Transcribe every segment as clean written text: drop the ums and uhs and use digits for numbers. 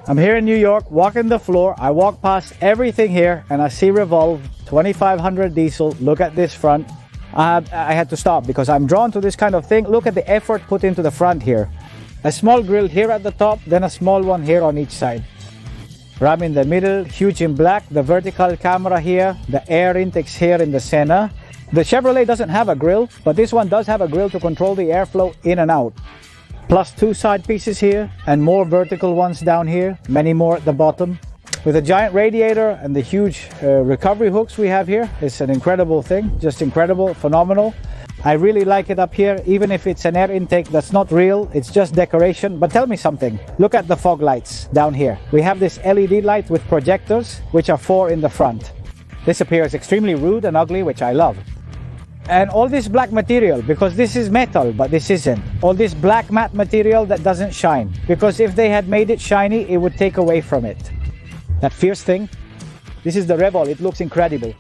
I'm here in New York, walking the floor. I walk past everything here and I see Revolve 2500 diesel. Look at this front. I had to stop because I'm drawn to this kind of thing. Look at the effort put into the front here. A small grill here at the top, then a small one here on each side. Ram in the middle, huge in black, the vertical camera here, the air intakes here in the center. The Chevrolet doesn't have a grill, but this one does have a grill to control the airflow in and out. Plus 2 side pieces here and more vertical ones down here, many more at the bottom. With a giant radiator and the huge recovery hooks we have here, it's an incredible thing, just incredible, phenomenal. I really like it up here, even if it's an air intake that's not real, it's just decoration. But tell me something, look at the fog lights down here. We have this LED light with projectors, which are 4 in the front. This appears extremely rude and ugly, which I love. And all this black material, because this is metal, but this isn't. All this black matte material that doesn't shine, because if they had made it shiny, it would take away from it. That fierce thing. This is the Revol, it looks incredible.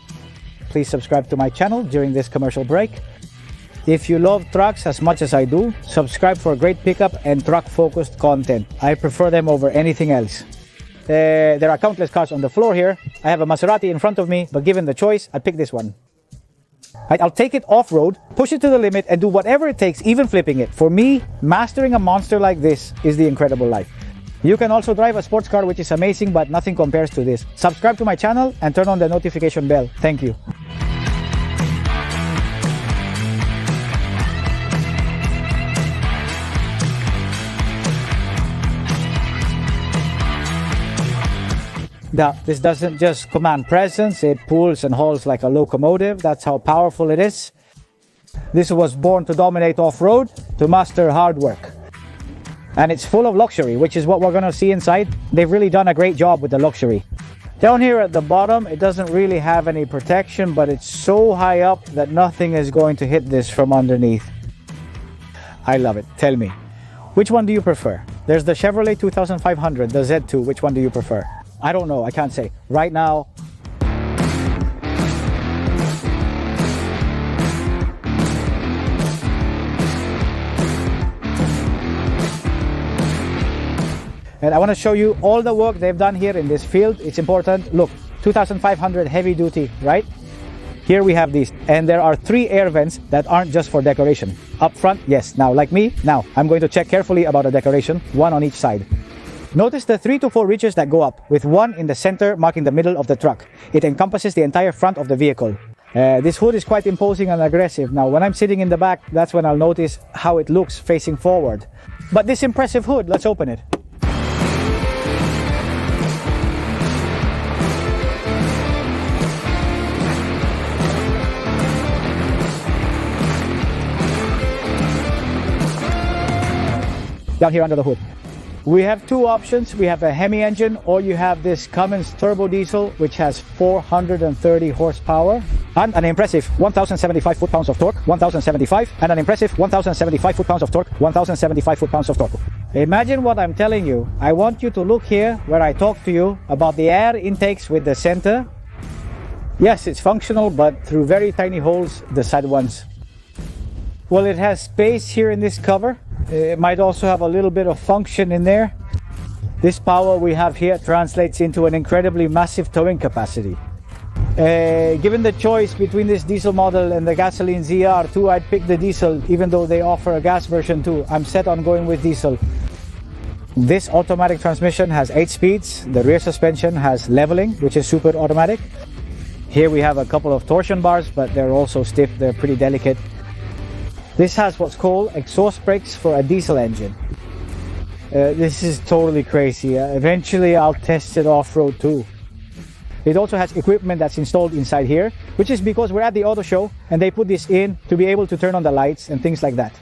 Please subscribe to my channel during this commercial break. If you love trucks as much as I do, subscribe for great pickup and truck-focused content. I prefer them over anything else. There are countless cars on the floor here. I have a Maserati in front of me, but given the choice, I'd pick this one. I'll take it off-road, push it to the limit, and do whatever it takes, even flipping it. For me, mastering a monster like this is the incredible life. You can also drive a sports car, which is amazing, but nothing compares to this. Subscribe to my channel and turn on the notification bell. Thank you. Now, this doesn't just command presence, it pulls and hauls like a locomotive. That's how powerful it is. This was born to dominate off-road, to master hard work. And it's full of luxury, which is what we're going to see inside. They've really done a great job with the luxury. Down here at the bottom, it doesn't really have any protection, but it's so high up that nothing is going to hit this from underneath. I love it. Tell me, which one do you prefer? There's the Chevrolet 2500, the Z2. Which one do you prefer? I don't know, I can't say. Right now, and I want to show you all the work they've done here in this field. It's important. Look, 2500 heavy duty, right? Here we have these, and there are 3 air vents that aren't just for decoration. Up front, yes. Now, like me, now I'm going to check carefully about the decoration, 1 on each side. Notice the 3 to 4 ridges that go up, with 1 in the center marking the middle of the truck. It encompasses the entire front of the vehicle. This hood is quite imposing and aggressive. Now, when I'm sitting in the back, that's when I'll notice how it looks facing forward. But this impressive hood, let's open it. Down here under the hood, we have 2 options. We have a Hemi engine, or you have this Cummins turbo diesel, which has 430 horsepower and an impressive 1,075 foot-pounds of torque, 1,075, and an impressive 1,075 foot-pounds of torque, 1,075 foot-pounds of torque. Imagine what I'm telling you. I want you to look here where I talk to you about the air intakes with the center. Yes, it's functional, but through very tiny holes, the side ones. Well, it has space here in this cover. It might also have a little bit of function in there. This power we have here translates into an incredibly massive towing capacity. Given the choice between this diesel model and the gasoline ZR2, I'd pick the diesel, even though they offer a gas version too. I'm set on going with diesel. This automatic transmission has 8 speeds. The rear suspension has leveling, which is super automatic. Here we have a couple of torsion bars, but they're also stiff, they're pretty delicate. This has what's called exhaust brakes for a diesel engine. This is totally crazy. Eventually I'll test it off-road too. It also has equipment that's installed inside here, which is because we're at the auto show and they put this in to be able to turn on the lights and things like that.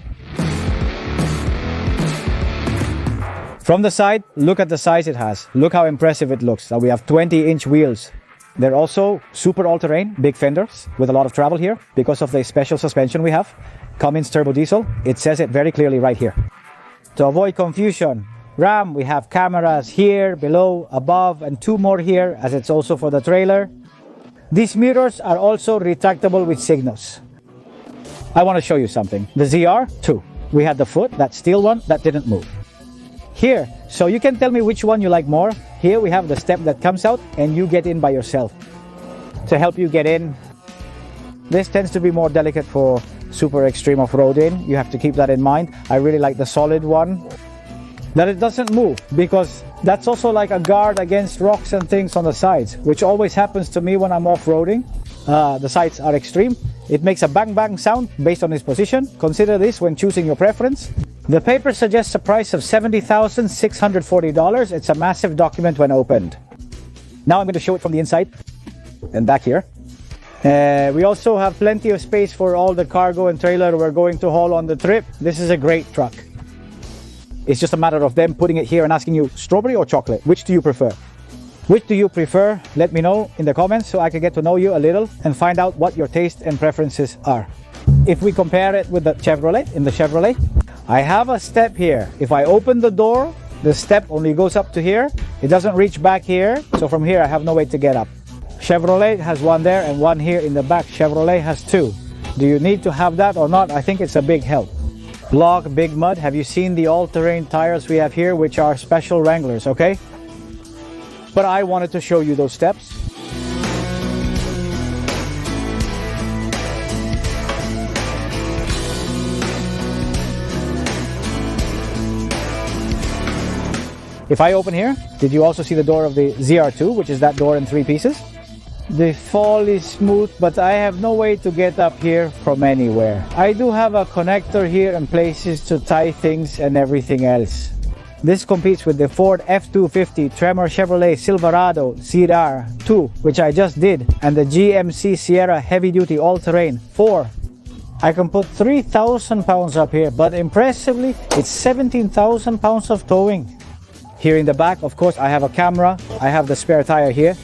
From the side, look at the size it has. Look how impressive it looks. So we have 20-inch wheels. They're also super all-terrain, big fenders with a lot of travel here because of the special suspension we have. Cummins turbo diesel, it says it very clearly right here. To avoid confusion, Ram, we have cameras here, below, above, and 2 more here, as it's also for the trailer. These mirrors are also retractable with signals. I want to show you something. The ZR2, we had the foot, that steel one, that didn't move. here. So you can tell me which one you like more. Here we have the step that comes out and you get in by yourself. To help you get in, this tends to be more delicate for super extreme off-roading. You have to keep that in mind. I really like the solid one, that it doesn't move, because that's also like a guard against rocks and things on the sides, which always happens to me when I'm off-roading. The sides are extreme. It makes a bang bang sound based on its position. Consider this when choosing your preference. The paper suggests a price of $70,640. It's a massive document when opened. Now I'm going to show it from the inside and back here. We also have plenty of space for all the cargo and trailer we're going to haul on the trip. This is a great truck. It's just a matter of them putting it here and asking you, strawberry or chocolate? Which do you prefer? Which do you prefer? Let me know in the comments so I can get to know you a little and find out what your taste and preferences are. If we compare it with the Chevrolet, in the Chevrolet, I have a step here. If I open the door, the step only goes up to here. It doesn't reach back here. So from here, I have no way to get up. Chevrolet has one there and one here in the back. Chevrolet has two. Do you need to have that or not? I think it's a big help. Block Big Mud. Have you seen the all-terrain tires we have here, which are special Wranglers, okay? But I wanted to show you those steps. If I open here, did you also see the door of the ZR2, which is that door in 3 pieces? The fall is smooth, but I have no way to get up here from anywhere. I do have a connector here and places to tie things and everything else. This competes with the Ford F-250, Tremor Chevrolet Silverado CR2, which I just did, and the GMC Sierra Heavy Duty All-Terrain 4. I can put 3,000 pounds up here, but impressively, it's 17,000 pounds of towing. Here in the back, of course, I have a camera. I have the spare tire here.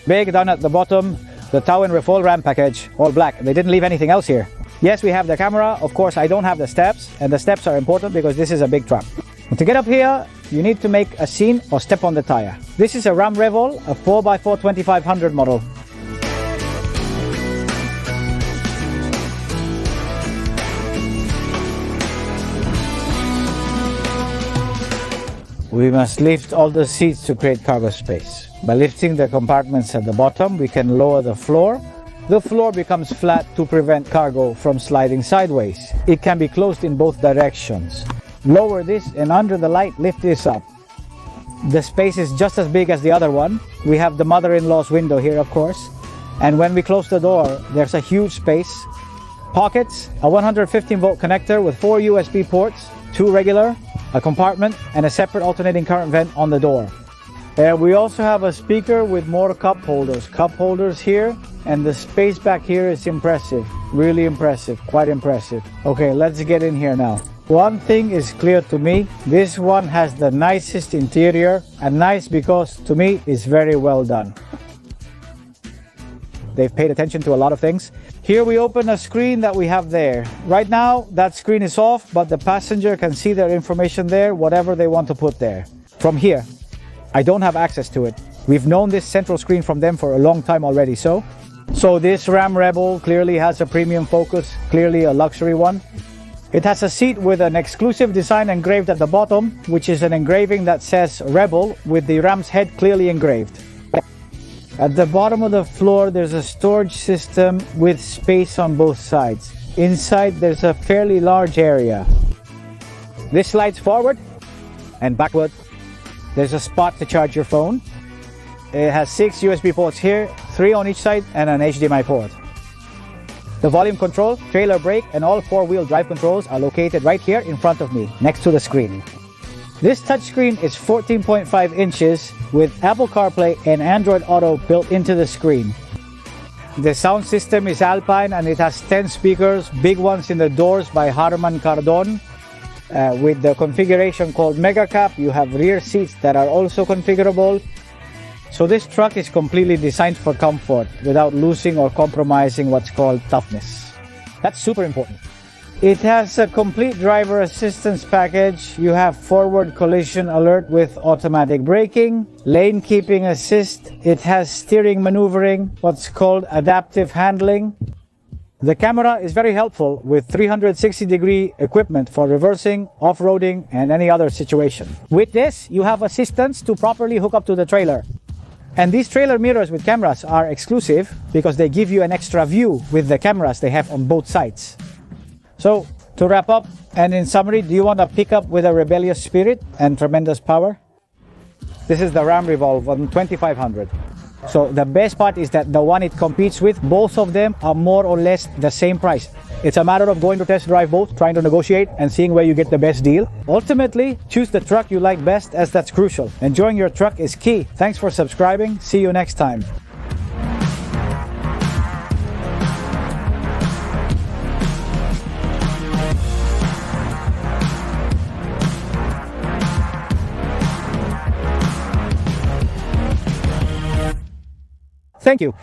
Big down at the bottom, the tow and refold ram package, all black. They didn't leave anything else here. Yes, we have the camera. Of course, I don't have the steps, and the steps are important because this is a big truck. And to get up here, you need to make a scene or step on the tire. This is a Ram Revol, a 4x4 2500 model. We must lift all the seats to create cargo space. By lifting the compartments at the bottom, we can lower the floor. The floor becomes flat to prevent cargo from sliding sideways. It can be closed in both directions. Lower this and under the light, lift this up. The space is just as big as the other one. We have the mother-in-law's window here, of course. And when we close the door, there's a huge space. Pockets, a 115-volt connector with 4 USB ports, 2 regular, a compartment, and a separate alternating current vent on the door. We also have a speaker with more cup holders. Cup holders here, and the space back here is impressive. Really impressive, quite impressive. Okay, let's get in here now. One thing is clear to me, this one has the nicest interior, and nice because to me is very well done. They've paid attention to a lot of things. Here we open a screen that we have there. Right now that screen is off, but the passenger can see their information there, whatever they want to put there. From here, I don't have access to it. We've known this central screen from them for a long time already, so this Ram Rebel clearly has a premium focus, clearly a luxury one. It has a seat with an exclusive design engraved at the bottom, which is an engraving that says Rebel with the Ram's head clearly engraved. At the bottom of the floor, there's a storage system with space on both sides. Inside, there's a fairly large area. This slides forward and backward. There's a spot to charge your phone. It has 6 USB ports here, 3 on each side, and an HDMI port. The volume control, trailer brake, and all 4-wheel drive controls are located right here in front of me, next to the screen. This touchscreen is 14.5 inches with Apple CarPlay and Android Auto built into the screen. The sound system is Alpine and it has 10 speakers, big ones in the doors by Harman Kardon. With the configuration called Mega Cap, you have rear seats that are also configurable. So this truck is completely designed for comfort without losing or compromising what's called toughness. That's super important. It has a complete driver assistance package. You have forward collision alert with automatic braking, lane keeping assist. It has steering maneuvering, what's called adaptive handling. The camera is very helpful with 360-degree equipment for reversing, off-roading, and any other situation. With this, you have assistance to properly hook up to the trailer. And these trailer mirrors with cameras are exclusive because they give you an extra view with the cameras they have on both sides. So, to wrap up, and in summary, do you want a pickup with a rebellious spirit and tremendous power? This is the Ram Revolve on 2500. So the best part is that the one it competes with, both of them are more or less the same price. It's a matter of going to test drive both, trying to negotiate and seeing where you get the best deal. Ultimately, choose the truck you like best, as that's crucial. Enjoying your truck is key. Thanks for subscribing. See you next time. Thank you.